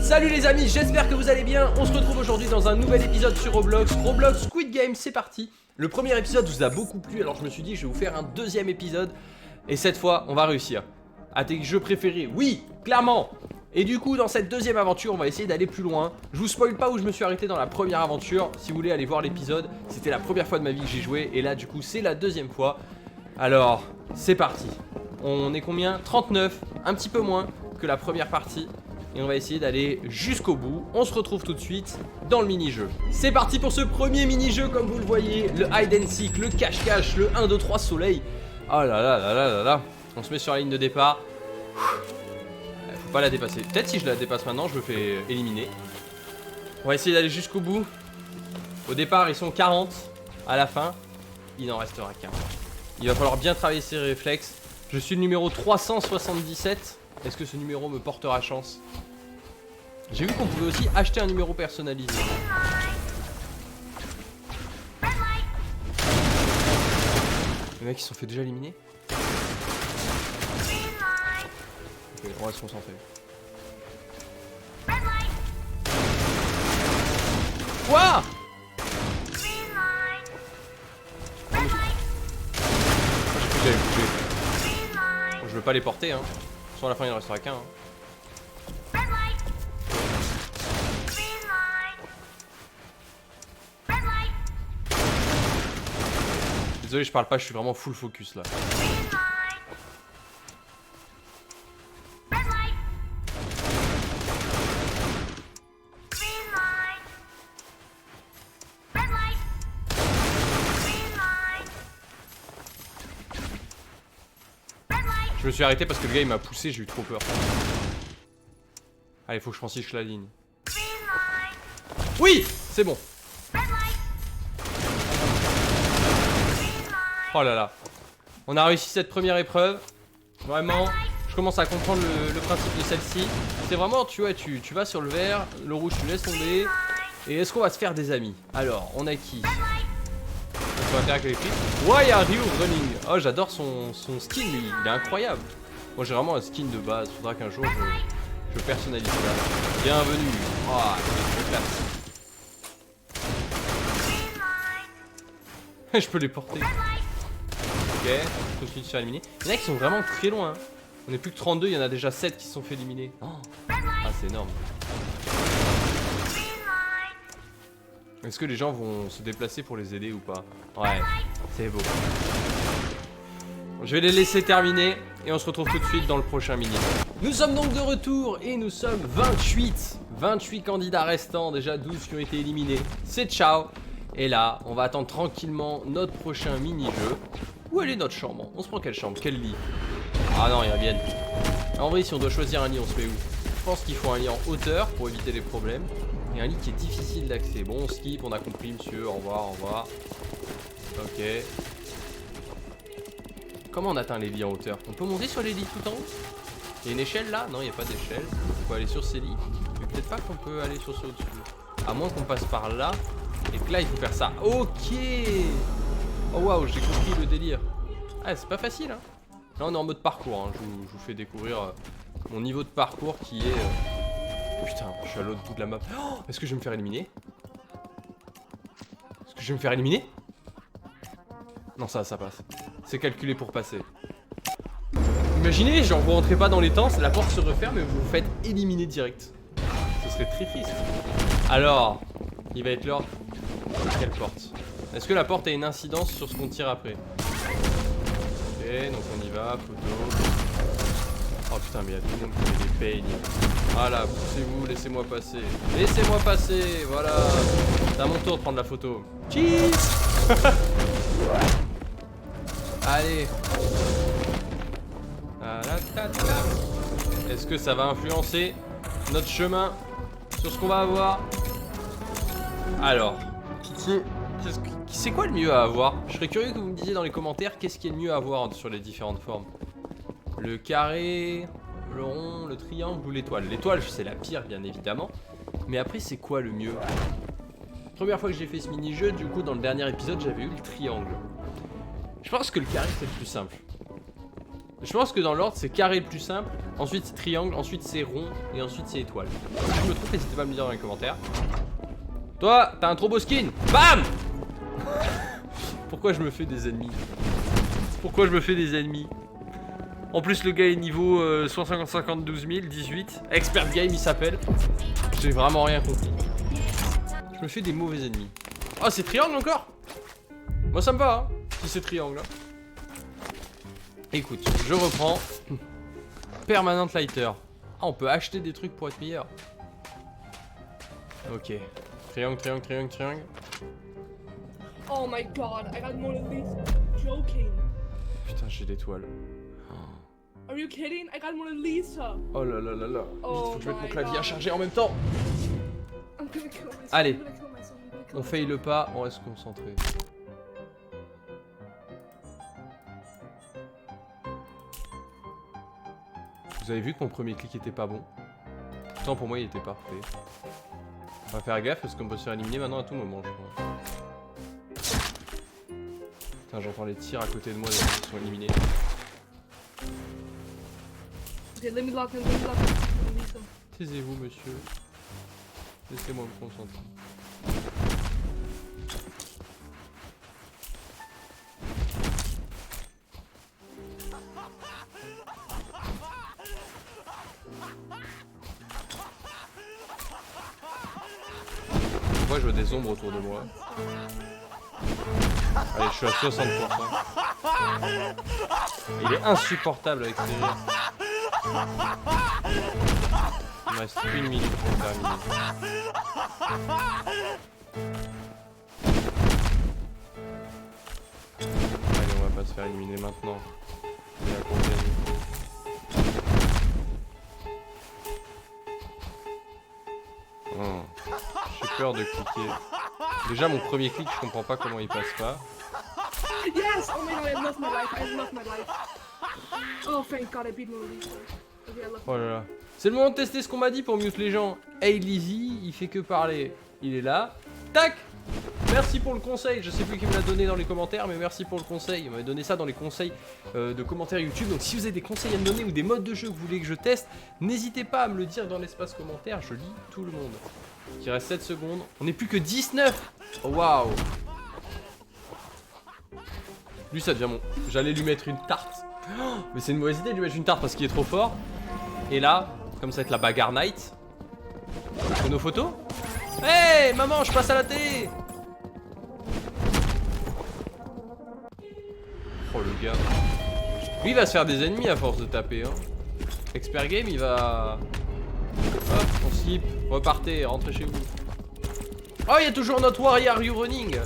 Salut les amis, j'espère que vous allez bien. On se retrouve aujourd'hui dans un nouvel épisode sur Roblox. Roblox Squid Game, c'est parti. Le premier épisode vous a beaucoup plu, alors je me suis dit je vais vous faire un deuxième épisode. Et cette fois, on va réussir. À tes jeux préférés, oui, clairement. Et du coup, dans cette deuxième aventure, on va essayer d'aller plus loin. Je vous spoil pas où je me suis arrêté dans la première aventure. Si vous voulez aller voir l'épisode, c'était la première fois de ma vie que j'ai joué. Et là, du coup, c'est la deuxième fois. Alors, c'est parti. On est combien? 39, un petit peu moins que la première partie. Et on va essayer d'aller jusqu'au bout. On se retrouve tout de suite dans le mini-jeu. C'est parti pour ce premier mini-jeu, comme vous le voyez. Le hide and seek, le cache-cache, le 1, 2, 3 soleil. Oh là là là là là là. On se met sur la ligne de départ. Faut pas la dépasser. Peut-être si je la dépasse maintenant, je me fais éliminer. On va essayer d'aller jusqu'au bout. Au départ, ils sont 40. À la fin, il n'en restera qu'un. Il va falloir bien travailler ses réflexes. Je suis le numéro 377. Est-ce que ce numéro me portera chance? J'ai vu qu'on pouvait aussi acheter un numéro personnalisé. Les mecs ils se sont fait déjà éliminer. Ok, on va se concentrer. Quoi? J'ai cru que j'avais bougé. Je veux pas les porter hein. À la fin il ne restera qu'un. Désolé, je parle pas, je suis vraiment full focus là. Je me suis arrêté parce que le gars il m'a poussé, j'ai eu trop peur. Allez, faut que je franchisse la ligne. Oui, c'est bon. Oh là là. On a réussi cette première épreuve. Vraiment, je commence à comprendre le principe de celle-ci. C'est vraiment, tu vois, tu vas sur le vert, le rouge tu laisses tomber. Et est-ce qu'on va se faire des amis? Alors, on a qui? On va faire avec les flics. Why are you running? Oh, j'adore son skin, lui. Il est incroyable. Moi, j'ai vraiment un skin de base. Faudra qu'un jour je personnalise ça. Bienvenue. Oh, c'est classe. Je peux les porter. Ok, tout de suite se faire éliminer. Il y en a qui sont vraiment très loin. Hein. On est plus que 32, il y en a déjà 7 qui se sont fait éliminer. Oh. Ah, c'est énorme. Est-ce que les gens vont se déplacer pour les aider ou pas? Ouais, c'est beau. Je vais les laisser terminer et on se retrouve tout de suite dans le prochain mini. Nous sommes donc de retour et nous sommes 28. 28 candidats restants, déjà 12 qui ont été éliminés. C'est ciao. Et là, on va attendre tranquillement notre prochain mini-jeu. Où elle est notre chambre? On se prend quelle chambre? Quel lit? Ah non, ils reviennent. En vrai, si on doit choisir un lit, on se met où? Je pense qu'il faut un lit en hauteur pour éviter les problèmes. Et un lit qui est difficile d'accès. Bon, on skip, on a compris, monsieur. Au revoir, au revoir. Ok. Comment on atteint les lits en hauteur? On peut monter sur les lits tout en haut? Il y a une échelle là? Non, il n'y a pas d'échelle. On peut aller sur ces lits. Mais peut-être pas qu'on peut aller sur ceux au-dessus. À moins qu'on passe par là. Et que là, il faut faire ça. Ok. Oh waouh, j'ai compris le délire. Ah, c'est pas facile, hein. Là, on est en mode parcours. Hein. Je vous fais découvrir mon niveau de parcours qui est... Putain, je suis à l'autre bout de la map. Oh, est-ce que je vais me faire éliminer? Est-ce que je vais me faire éliminer? Non, ça passe. C'est calculé pour passer. Imaginez, genre vous rentrez pas dans les temps, la porte se referme et vous vous faites éliminer direct. Ce serait très triste. Alors, il va être l'heure. Quelle porte? Est-ce que la porte a une incidence sur ce qu'on tire après? Ok, donc on y va, photo. Oh putain, mais il y a tout le monde qui fait des peignes. Voilà, poussez-vous, laissez-moi passer. Laissez-moi passer, voilà. C'est à mon tour de prendre la photo. Cheese. Allez. Est-ce que ça va influencer notre chemin sur ce qu'on va avoir? Alors, c'est quoi le mieux à avoir? Je serais curieux que vous me disiez dans les commentaires qu'est-ce qui est le mieux à avoir sur les différentes formes. Le carré, le rond, le triangle ou l'étoile. L'étoile, c'est la pire, bien évidemment. Mais après, c'est quoi le mieux? Première fois que j'ai fait ce mini-jeu, du coup, dans le dernier épisode, j'avais eu le triangle. Je pense que le carré, c'est le plus simple. Je pense que dans l'ordre, c'est carré le plus simple, ensuite c'est triangle, ensuite c'est rond, et ensuite c'est étoile. Si je me trompe, n'hésitez pas à me le dire dans les commentaires. Toi, t'as un trop beau skin. Bam. Pourquoi je me fais des ennemis? Pourquoi je me fais des ennemis? En plus, le gars est niveau 152 000, 18. Expert Game, il s'appelle. J'ai vraiment rien compris. Je me fais des mauvais ennemis. Oh, c'est triangle encore? Moi, ça me va, hein, si c'est triangle. Écoute, je reprends. Permanent lighter. Ah, on peut acheter des trucs pour être meilleur. Ok. Triangle, triangle, triangle, triangle. Oh my god, I got Mona Lisa. Joking. Putain, j'ai l'étoile. Are you kidding? I got Mona Lisa. Oh là là là là. Oh Vite, faut que je mette mon my clavier à God. charger en même temps. I'm gonna kill myself. Allez. I'm gonna kill myself. I'm gonna kill On faille le pas, on reste concentré. Vous avez vu que mon premier clic était pas bon? Pourtant pour moi il était parfait. On va faire gaffe parce qu'on peut se faire éliminer maintenant à tout moment je crois. Putain j'entends les tirs à côté de moi des gens qui sont éliminés. Okay, let me lock in. Let me lock in. Mona Lisa. Taisez-vous monsieur. Laissez-moi me concentrer. Moi je vois des ombres autour de moi. Allez, je suis à 60%. Il est insupportable avec ses rires. Il me reste 1 minute pour terminer. Allez, on va pas se faire éliminer maintenant. C'est la containe. Oh. J'ai peur de cliquer. Déjà mon premier clic, je comprends pas comment il passe pas. Yes! Oh my god, I love my life. I love my life. Oh, thank god, I beat Mona Lisa. Okay, I love Oh là là. C'est le moment de tester ce qu'on m'a dit pour mute les gens. Hey Lizzy, il fait que parler. Il est là. Tac! Merci pour le conseil. Je sais plus qui me l'a donné dans les commentaires, mais merci pour le conseil. Il m'avait donné ça dans les conseils de commentaires YouTube. Donc si vous avez des conseils à me donner ou des modes de jeu que vous voulez que je teste, n'hésitez pas à me le dire dans l'espace commentaire. Je lis tout le monde. Il reste 7 secondes. On n'est plus que 19. Oh, waouh. Lui ça devient mon... J'allais lui mettre une tarte. Oh, mais c'est une mauvaise idée de lui mettre une tarte parce qu'il est trop fort. Et là, comme ça va être la bagarre night. On fait nos photos. Hey maman, je passe à la télé. Oh le gars. Lui il va se faire des ennemis à force de taper hein. Expert Game il va... Hop, on slip, repartez, rentrez chez vous. Oh il y a toujours notre Why Are You Running.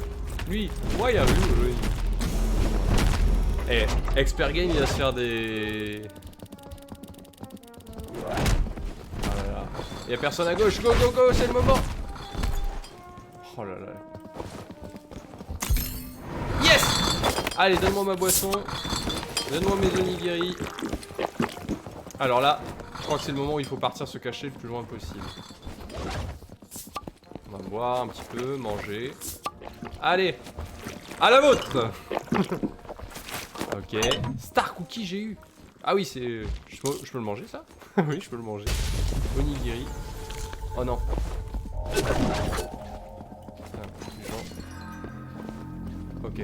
Lui, Why Are You Running. Eh, Expert Game il va se faire des... Ah là là. Il y a personne à gauche, go go go, c'est le moment. Oh là là. Yes. Allez, donne-moi ma boisson. Donne-moi mes onigiri. Alors là, je crois que c'est le moment où il faut partir se cacher le plus loin possible. On va boire un petit peu, manger. Allez, à la vôtre. Ok. Star Cookie j'ai eu. Ah oui, c'est... Je peux le manger ça? Oui, je peux le manger. Onigiri. Oh non. Ok.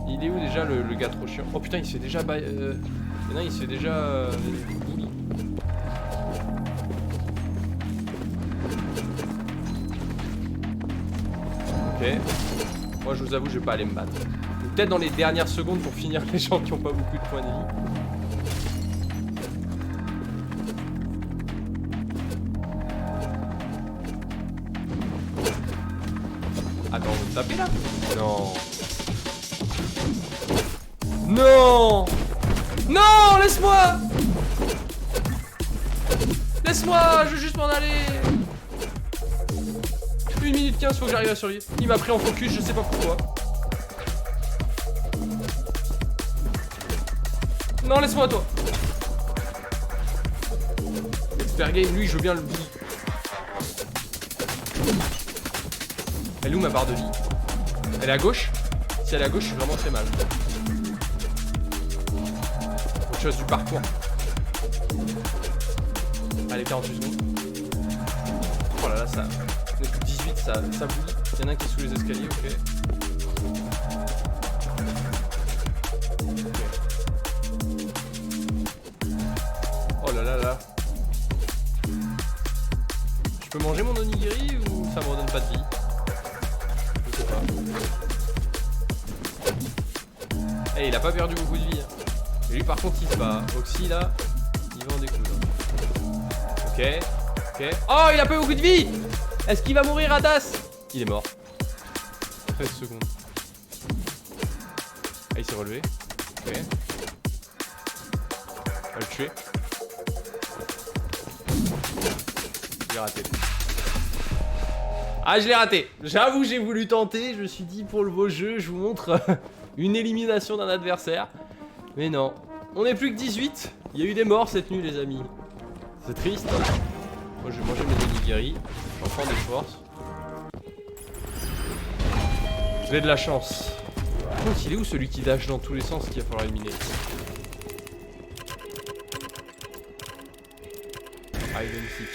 Il est où déjà le gars trop chiant? Oh putain il se fait déjà non, il se fait déjà bully. Ok. Moi je vous avoue je vais pas aller me battre. Peut-être dans les dernières secondes pour finir les gens qui ont pas beaucoup de points de vie. Attends, on va me taper là? Non. Non. Non, laisse-moi. Laisse-moi, je veux juste m'en aller. 1 minute 15, faut que j'arrive à survivre. Il m'a pris en focus, je sais pas pourquoi. Non, laisse-moi toi. Expert Game, lui, je veux bien le bully. Elle est où ma barre de vie? Elle est à gauche? Si elle est à gauche, je suis vraiment très mal. Faut que je fasse du parcours. Allez, 48 secondes. Oh là là, ça... On est plus 18, ça bouille. Il y en a un qui est sous les escaliers, ok. Oh là là là. Je peux manger mon onigiri ou ça me redonne pas de vie? Je sais pas. Eh, il a pas perdu beaucoup de vie. Hein. Et lui par contre il se bat. Oxy là, il va en découdre. Ok, ok. Oh, il a pas eu beaucoup de vie. Est-ce qu'il va mourir, Adas? Il est mort. 13 secondes. Ah, il s'est relevé. Ok. On va le tuer. Je l'ai raté. Ah, je l'ai raté. J'avoue, j'ai voulu tenter. Je me suis dit, pour le beau jeu, je vous montre une élimination d'un adversaire. Mais non. On est plus que 18. Il y a eu des morts cette nuit, les amis. C'est triste. Hein. Moi, je vais manger mes onigiri. J'en prends des forces. J'ai de la chance. Par contre, il est où celui qui dash dans tous les sens qu'il va falloir éliminer? Hide and seek.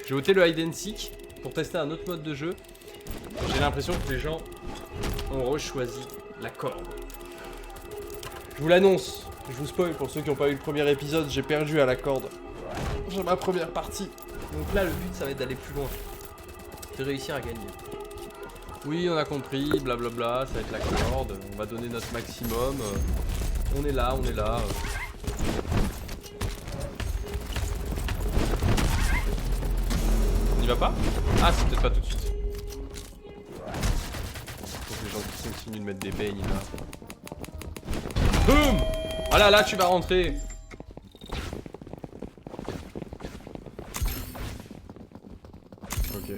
J'ai voté le hide and seek pour tester un autre mode de jeu. J'ai l'impression que les gens ont choisi la corde. Je vous l'annonce, je vous spoil pour ceux qui n'ont pas eu le premier épisode, j'ai perdu à la corde. J'ai ma première partie. Donc là, le but, ça va être d'aller plus loin. De réussir à gagner. Oui, on a compris, blablabla, ça va être la corde, on va donner notre maximum. On est là, on est là. On y va pas? Ah, c'est peut-être pas tout de suite. Faut que les gens continuent de mettre des beignes là. Boum! Ah là, là, tu vas rentrer. Ok.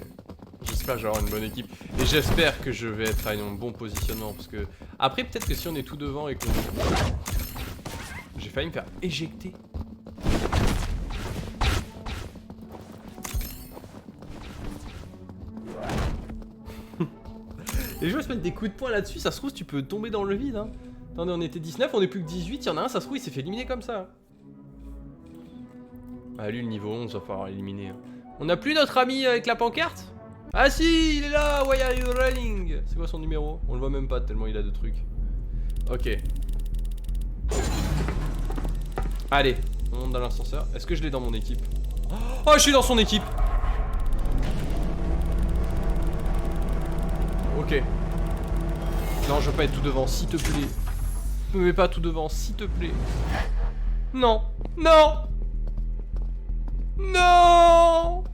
J'espère que je vais avoir une bonne équipe. Et j'espère que je vais être à un bon positionnement. Parce que... Après, peut-être que si on est tout devant et qu'on... J'ai failli me faire éjecter. Les joueurs se mettent des coups de poing là-dessus. Ça se trouve, tu peux tomber dans le vide. Hein. Attendez, on était 19, on est plus que 18. Il y en a un, ça se trouve, il s'est fait éliminer comme ça. Ah, lui, le niveau 11, va falloir l'éliminer. Hein. On n'a plus notre ami avec la pancarte? Ah si, il est là, why are you running? C'est quoi son numéro? On le voit même pas tellement il a de trucs. Ok. Allez, on monte dans l'ascenseur. Est-ce que je l'ai dans mon équipe? Oh, je suis dans son équipe. Ok. Non, je veux pas être tout devant, s'il te plaît. Ne me mets pas tout devant, s'il te plaît. Non. Non. Non.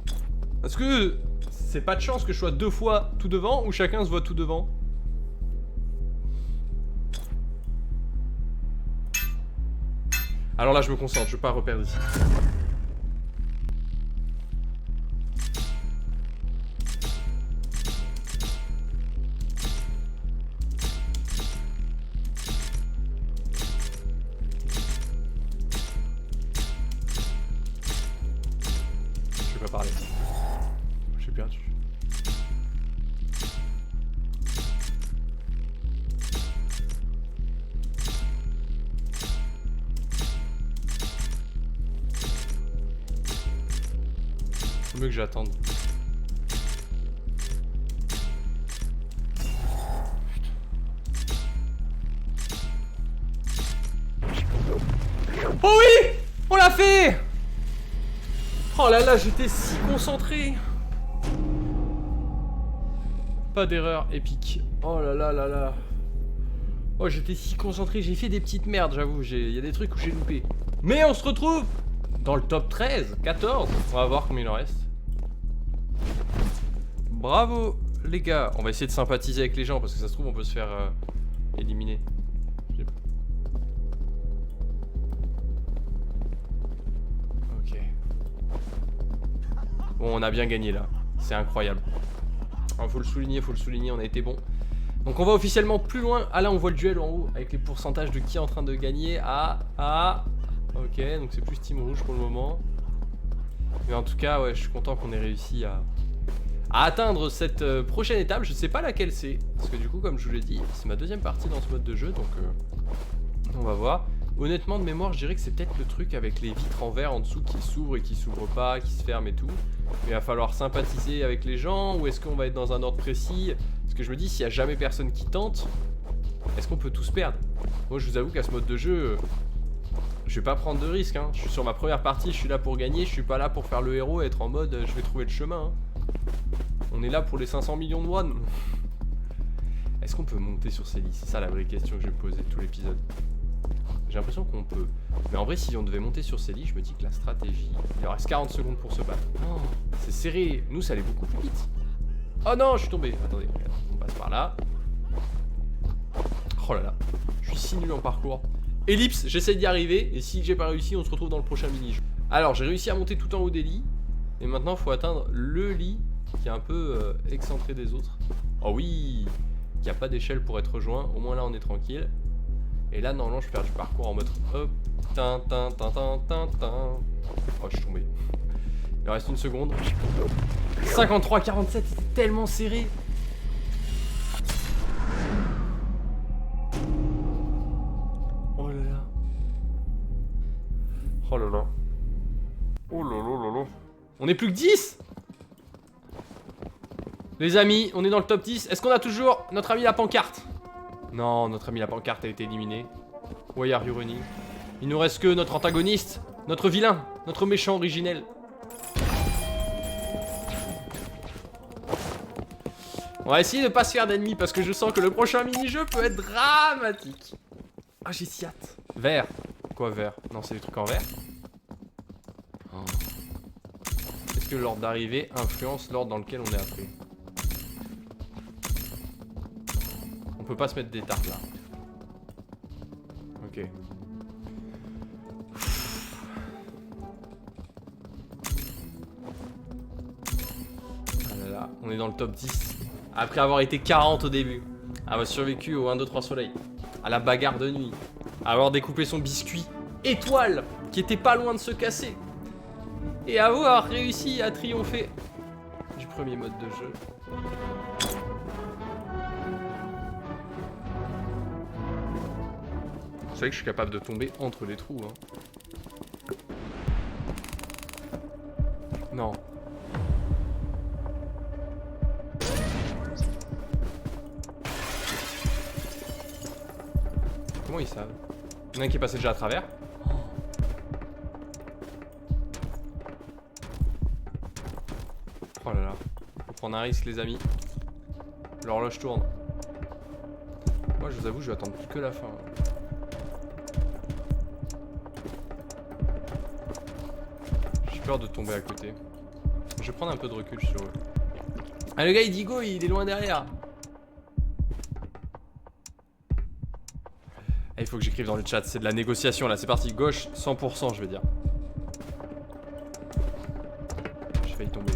Est-ce que c'est pas de chance que je sois deux fois tout devant ou chacun se voit tout devant? Alors là, je me concentre, je veux pas reperdre ici. Je vais pas parler. J'ai perdu. Faut mieux que j'attende. Oh oui! On l'a fait! Oh là là, j'étais si concentré. Pas d'erreur épique. Oh là là là là. Oh, j'étais si concentré, j'ai fait des petites merdes, j'avoue. Il y a des trucs où j'ai loupé. Mais on se retrouve dans le top 13, 14. On va voir combien il en reste. Bravo les gars. On va essayer de sympathiser avec les gens parce que ça se trouve on peut se faire éliminer. Ok. Bon, on a bien gagné là. C'est incroyable. Alors, faut le souligner, on a été bon. Donc on va officiellement plus loin. Ah là, on voit le duel en haut avec les pourcentages de qui est en train de gagner. Ok, donc c'est plus Team Rouge pour le moment. Mais en tout cas, ouais, je suis content qu'on ait réussi à atteindre cette prochaine étape. Je sais pas laquelle c'est. Parce que du coup, comme je vous l'ai dit, c'est ma deuxième partie dans ce mode de jeu. Donc on va voir. Honnêtement, de mémoire, je dirais que c'est peut-être le truc avec les vitres en verre en dessous qui s'ouvrent et qui s'ouvrent pas, qui se ferment et tout. Mais il va falloir sympathiser avec les gens, ou est-ce qu'on va être dans un ordre précis? Parce que je me dis, s'il y a jamais personne qui tente, est-ce qu'on peut tous perdre? Moi, je vous avoue qu'à ce mode de jeu, je vais pas prendre de risques. Hein. Je suis sur ma première partie, je suis là pour gagner, je suis pas là pour faire le héros et être en mode je vais trouver le chemin. Hein. On est là pour les 500 millions de won. Est-ce qu'on peut monter sur ces lits? C'est ça la vraie question que je vais me poser tout l'épisode. J'ai l'impression qu'on peut. Mais en vrai, si on devait monter sur ces lits, je me dis que la stratégie... Il leur reste 40 secondes pour se battre. Oh, c'est serré. Nous, ça allait beaucoup plus vite. Oh non, je suis tombé. Attendez, regarde. On passe par là. Oh là là. Je suis si nul en parcours. Ellipse, j'essaie d'y arriver. Et si j'ai pas réussi, on se retrouve dans le prochain mini-jeu. Alors, j'ai réussi à monter tout en haut des lits. Et maintenant, il faut atteindre le lit qui est un peu excentré des autres. Oh oui, il n'y a pas d'échelle pour être rejoint. Au moins là, on est tranquille. Et là, normalement, je vais faire du parcours en mode hop, tin. Oh, je suis tombé. Il reste une seconde. 53-47, c'est tellement serré. Oh là là. Oh là là. Oh là là là là. On est plus que 10. Les amis, on est dans le top 10. Est-ce qu'on a toujours notre ami la pancarte? Non, notre ami la pancarte a été éliminé. Why are you running? Il nous reste que notre antagoniste, notre vilain, notre méchant originel. On va essayer de pas se faire d'ennemis parce que je sens que le prochain mini-jeu peut être dramatique. Ah, j'ai si hâte. Vert. Quoi vert? Non, c'est des trucs en vert. Oh. Est-ce que l'ordre d'arrivée influence l'ordre dans lequel on est après? On peut pas se mettre des tartes là. Ok. Ah là là, on est dans le top 10. Après avoir été 40 au début. Avoir survécu au 1, 2, 3 soleil. À la bagarre de nuit. Avoir découpé son biscuit étoile qui était pas loin de se casser. Et avoir réussi à triompher du premier mode de jeu. C'est vrai que je suis capable de tomber entre les trous. Hein. Non. Comment ils savent? Il y en a un qui est passé déjà à travers. Oh là là. Faut prendre un risque les amis. L'horloge tourne. Moi je vous avoue je vais attendre plus que la fin. J'ai peur de tomber à côté. Je vais prendre un peu de recul sur eux. Ah le gars il dit go, il est loin derrière. Il faut que j'écrive dans le chat, c'est de la négociation là, c'est parti, gauche 100% je vais dire. J'ai failli tomber.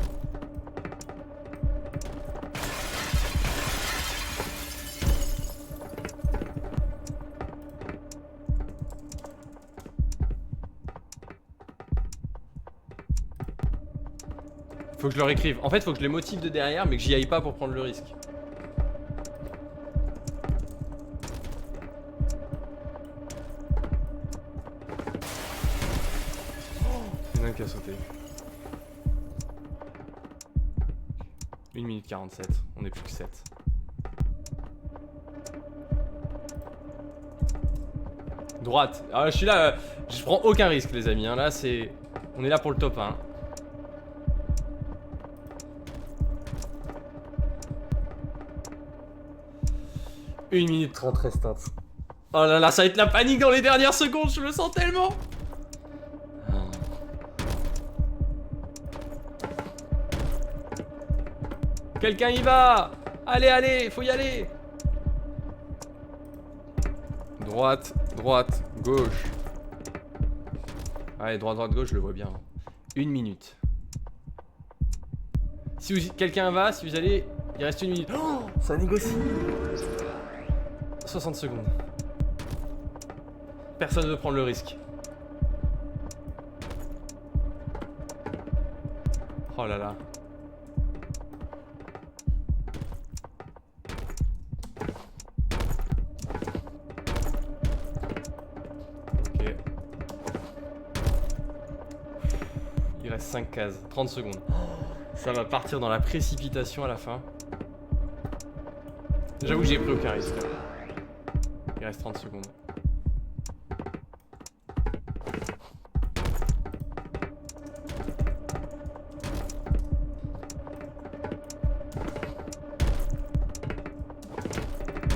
Faut que je leur écrive. En fait, faut que je les motive de derrière, mais que j'y aille pas pour prendre le risque. Il y en a un qui a sauté. 1 minute 47, on est plus que 7. Droite. Alors je suis là, je prends aucun risque les amis, hein. Là c'est... On est là pour le top 1. Une minute 30 restante. Oh là là, ça va être la panique dans les dernières secondes, je le sens tellement. Quelqu'un y va. Allez, allez, faut y aller. Droite, droite, gauche. Allez, droite, droite, gauche, je le vois bien. 1 minute. Si vous... quelqu'un va, si vous allez... Il reste 1 minute. Oh, ça négocie. 60 secondes. Personne ne veut prendre le risque. Oh là là. Ok. reste 5 cases. 30 secondes. Ça va partir dans la précipitation à la fin. J'avoue que j'ai pris aucun risque. Il reste 30 secondes.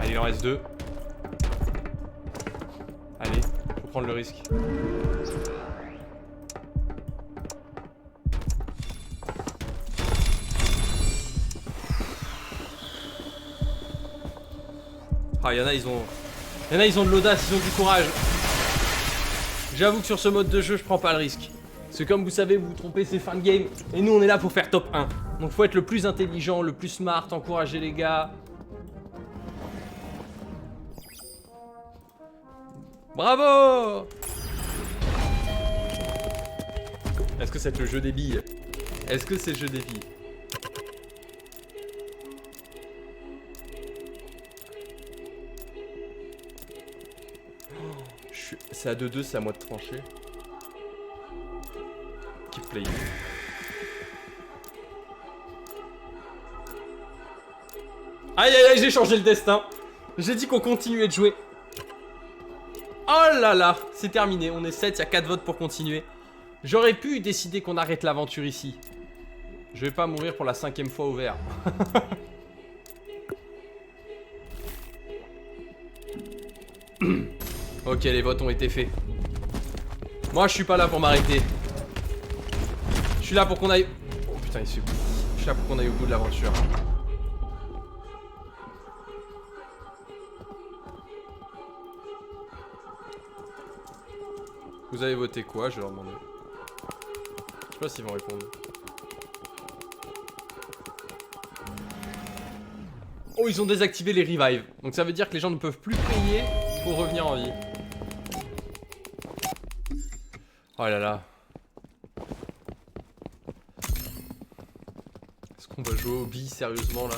Allez, il en reste 2. Allez, faut prendre le risque. Ah, il y en a, ils ont de l'audace, ils ont du courage. J'avoue que sur ce mode de jeu, je prends pas le risque. Parce que comme vous savez, vous vous trompez, c'est fin de game. Et nous, on est là pour faire top 1. Donc faut être le plus intelligent, le plus smart, encourager les gars. Bravo! Est-ce que c'est le jeu des billes? Est-ce que c'est le jeu des billes? C'est à 2-2, c'est à moi de trancher. Keep playing. Aïe aïe aïe, j'ai changé le destin. J'ai dit qu'on continuait de jouer. Oh là là, c'est terminé, on est 7, il y a 4 votes pour continuer. J'aurais pu décider qu'on arrête l'aventure ici. Je vais pas mourir pour la 5e fois au vert. Ok, les votes ont été faits. Moi, je suis pas là pour m'arrêter. Je suis là pour qu'on aille... Oh putain, il se fait... Je suis là pour qu'on aille au bout de l'aventure. Vous avez voté quoi? Je vais leur demander. Je sais pas s'ils vont répondre. Oh, ils ont désactivé les revives. Donc ça veut dire que les gens ne peuvent plus payer pour revenir en vie. Oh là là. Est-ce qu'on va jouer au billes sérieusement là?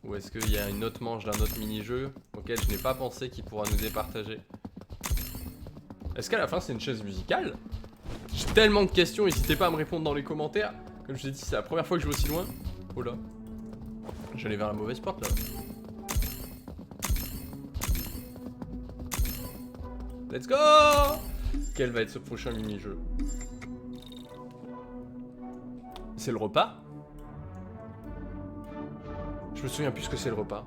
Ou est-ce qu'il y a une autre manche d'un autre mini-jeu auquel je n'ai pas pensé qui pourra nous départager? Est-ce qu'à la fin c'est une chaise musicale? J'ai tellement de questions, n'hésitez pas à me répondre dans les commentaires. Comme je l'ai dit, c'est la première fois que je vais aussi loin. Oh là. J'allais vers la mauvaise porte là. Let's go! Quel va être ce prochain mini-jeu? C'est le repas? Je me souviens plus ce que c'est le repas.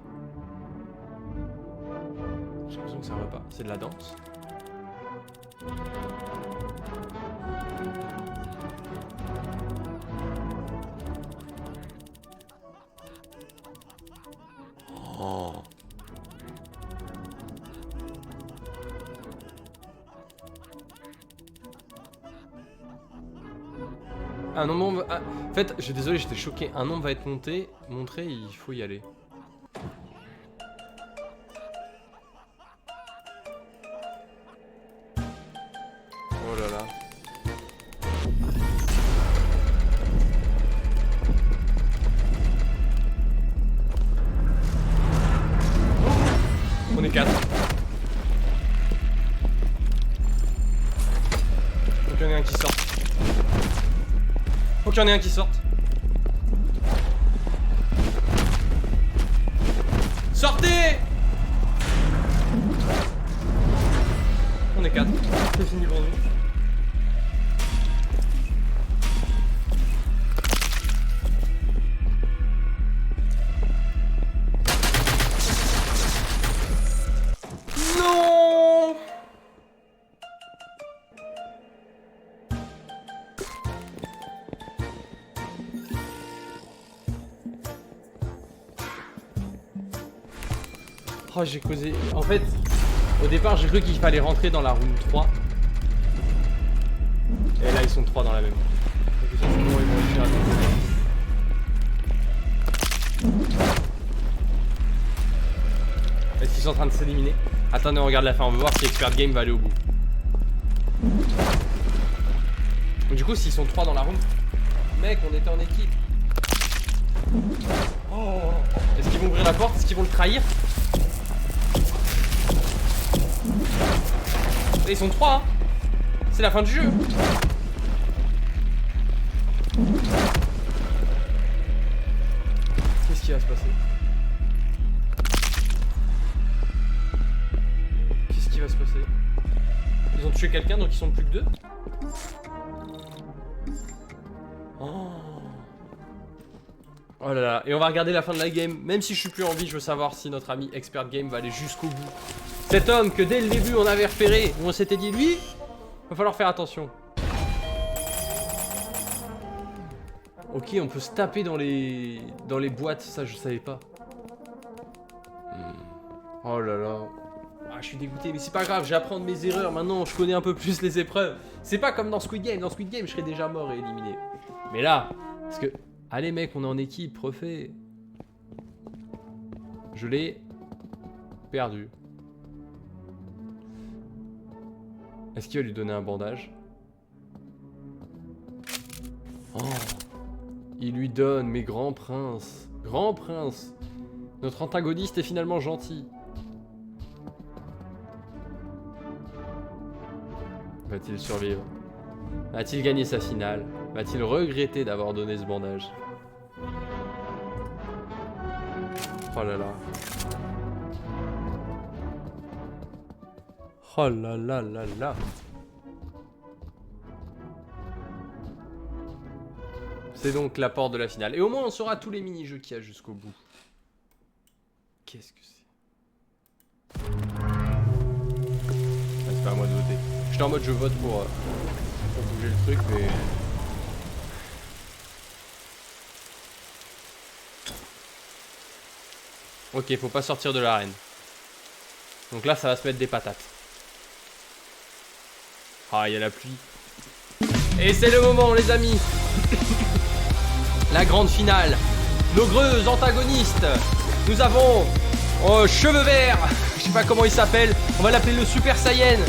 J'ai l'impression que c'est un repas. C'est de la danse? Oh. Un nombre va... En fait, je suis désolé, j'étais choqué. Un nombre va être montré, il faut y aller. Oh là là. On est 4. Faut qu'il y en ait un qui sorte. Faut qu'il y en ait un qui sorte. Sortez! On est 4. C'est fini pour nous. Non! Oh, j'ai causé. En fait, au départ, j'ai cru qu'il fallait rentrer dans la room 3. Et là, ils sont 3 dans la même. Donc, ça, c'est bon, ils vont réussir à tomber. Est-ce qu'ils sont en train de s'éliminer? Attendez, on regarde la fin, on va voir si Expert Game va aller au bout. Donc, du coup, s'ils sont 3 dans la room. Mec, on était en équipe. Oh. Est-ce qu'ils vont ouvrir la porte? Est-ce qu'ils vont le trahir? Et ils sont 3 hein. C'est la fin du jeu. Qu'est-ce qui va se passer? Qu'est-ce qui va se passer? Ils ont tué quelqu'un donc ils sont plus que 2? Oh là là, et on va regarder la fin de la game. Même si je suis plus en vie, je veux savoir si notre ami Expert Game va aller jusqu'au bout. Cet homme que dès le début on avait repéré, où on s'était dit lui, va falloir faire attention. Ok, on peut se taper dans les boîtes, ça je savais pas. Oh là là. Ah, je suis dégoûté, mais c'est pas grave, j'apprends de mes erreurs, maintenant je connais un peu plus les épreuves. C'est pas comme dans Squid Game, dans Squid Game je serais déjà mort et éliminé. Mais là, parce que... Allez mec, on est en équipe, refais. Je l'ai perdu. Est-ce qu'il va lui donner un bandage? Oh, il lui donne, mais grand prince. Grand prince. Notre antagoniste est finalement gentil. Va-t-il survivre? Va-t-il gagner sa finale? Va-t-il regretter d'avoir donné ce bandage? Oh là là. Oh là là là là. C'est donc la porte de la finale. Et au moins on saura tous les mini-jeux qu'il y a jusqu'au bout. Qu'est-ce que c'est? Ah, c'est pas à moi de voter. J'étais en mode je vote pour bouger le truc, mais... Ok, faut pas sortir de l'arène. Donc là, ça va se mettre des patates. Ah, il y a la pluie. Et c'est le moment, les amis. La grande finale. Nos greux antagonistes. Nous avons cheveux verts. Je sais pas comment il s'appelle. On va l'appeler le Super Saiyan.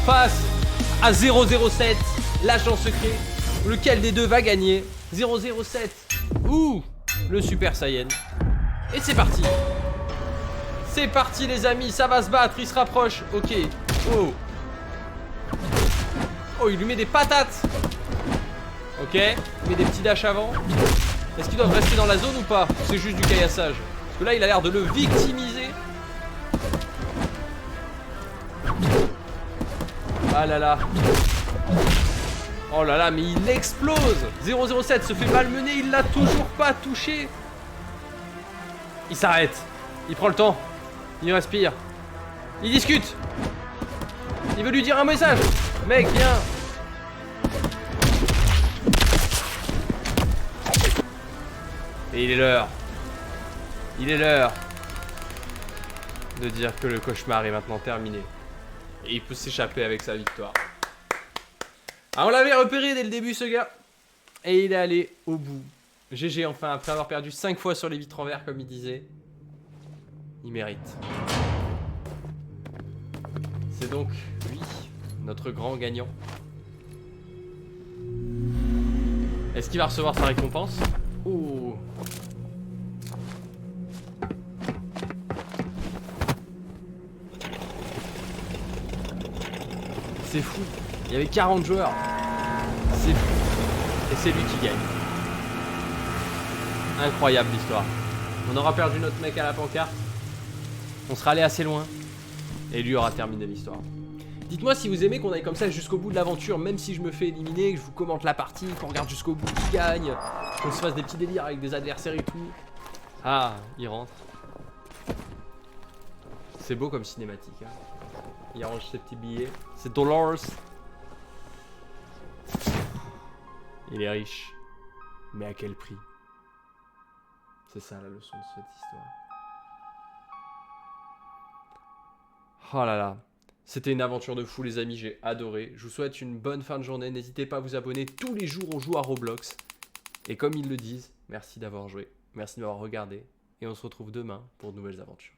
Face à 007, l'agent secret. Lequel des deux va gagner? 007 ou le Super Saiyan? Et c'est parti. C'est parti les amis, ça va se battre, il se rapproche. Ok. Oh. Oh, il lui met des patates. Ok. Il met des petits dashs avant. Est-ce qu'ils doivent rester dans la zone ou pas? C'est juste du caillassage. Parce que là, il a l'air de le victimiser. Ah là là. Oh là là, mais il explose. 007 se fait malmener, il l'a toujours pas touché. Il s'arrête. Il prend le temps. Il respire. Il discute. Il veut lui dire un message. Mec, viens. Et il est l'heure. Il est l'heure de dire que le cauchemar est maintenant terminé. Et il peut s'échapper avec sa victoire. Ah, on l'avait repéré dès le début, ce gars. Et il est allé au bout. GG, enfin, après avoir perdu 5 fois sur les vitres en verre, comme il disait. Il mérite. C'est donc lui, notre grand gagnant. Est-ce qu'il va recevoir sa récompense? Oh. C'est fou. Il y avait 40 joueurs. C'est fou. Et c'est lui qui gagne. Incroyable l'histoire. On aura perdu notre mec à la pancarte. On sera allé assez loin. Et lui aura terminé l'histoire. Dites-moi si vous aimez qu'on aille comme ça jusqu'au bout de l'aventure. Même si je me fais éliminer, que je vous commente la partie, qu'on regarde jusqu'au bout, qui gagne, qu'on se fasse des petits délires avec des adversaires et tout. Ah, il rentre. C'est beau comme cinématique, hein. Il range ses petits billets. C'est Dolores. Il est riche. Mais à quel prix? C'est ça la leçon de cette histoire. Oh là là. C'était une aventure de fou les amis, j'ai adoré. Je vous souhaite une bonne fin de journée. N'hésitez pas à vous abonner. Tous les jours on joue à Roblox. Et comme ils le disent, merci d'avoir joué. Merci de m'avoir regardé. Et on se retrouve demain pour de nouvelles aventures.